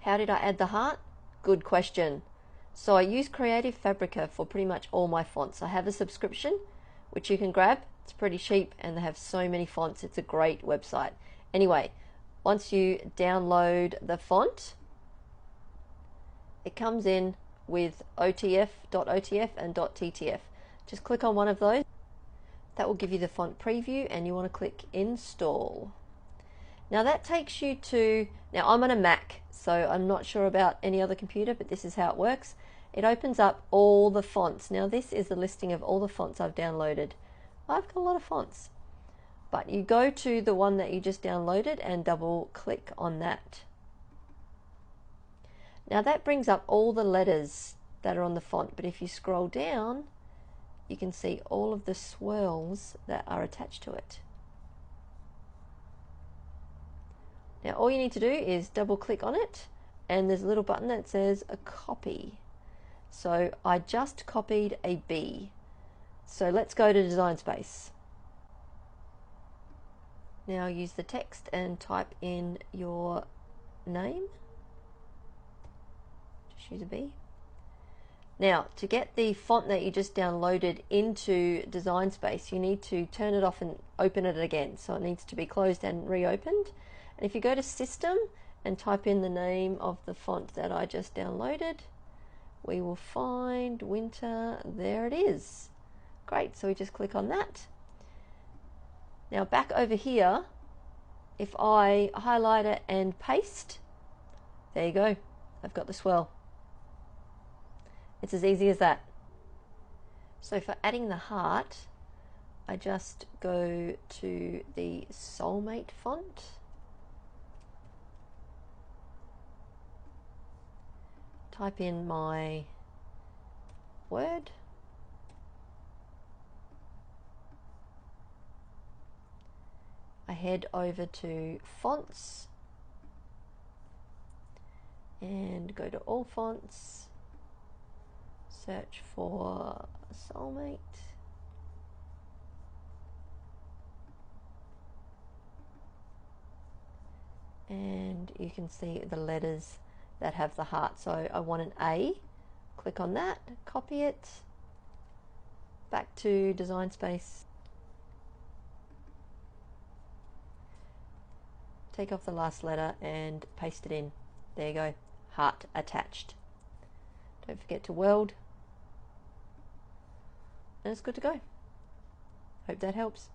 How did I add the heart? Good question. So I use Creative Fabrica for pretty much all my fonts. I have a subscription which you can grab. It's pretty cheap and they have so many fonts. It's a great website. Anyway, once you download the font, it comes in with .otf and .ttf. Just click on one of those. That will give you the font preview and you want to click install. Now that takes you to, now I'm on a Mac, so I'm not sure about any other computer, but this is how it works. It opens up all the fonts. Now this is the listing of all the fonts I've downloaded. I've got a lot of fonts. But you go to the one that you just downloaded and double click on that. Now that brings up all the letters that are on the font, but if you scroll down, you can see all of the swirls that are attached to it. Now all you need to do is double click on it and there's a little button that says a copy. So I just copied a B. So let's go to Design Space. Now use the text and type in your name. Just use a B. Now to get the font that you just downloaded into Design Space, you need to turn it off and open it again. So it needs to be closed and reopened. And if you go to System and type in the name of the font that I just downloaded, we will find Winter. There it is. Great, so we just click on that. Now back over here, if I highlight it and paste, there you go. I've got the swirl. It's as easy as that. So for adding the heart, I just go to the Soulmate font. Type in my word. I head over to fonts and go to all fonts, search for Soulmate, and you can see the letters that have the heart. So I want an A, click on that, copy it, back to Design Space, take off the last letter and paste it in. There you go, heart attached. Don't forget to weld, and it's good to go. Hope that helps.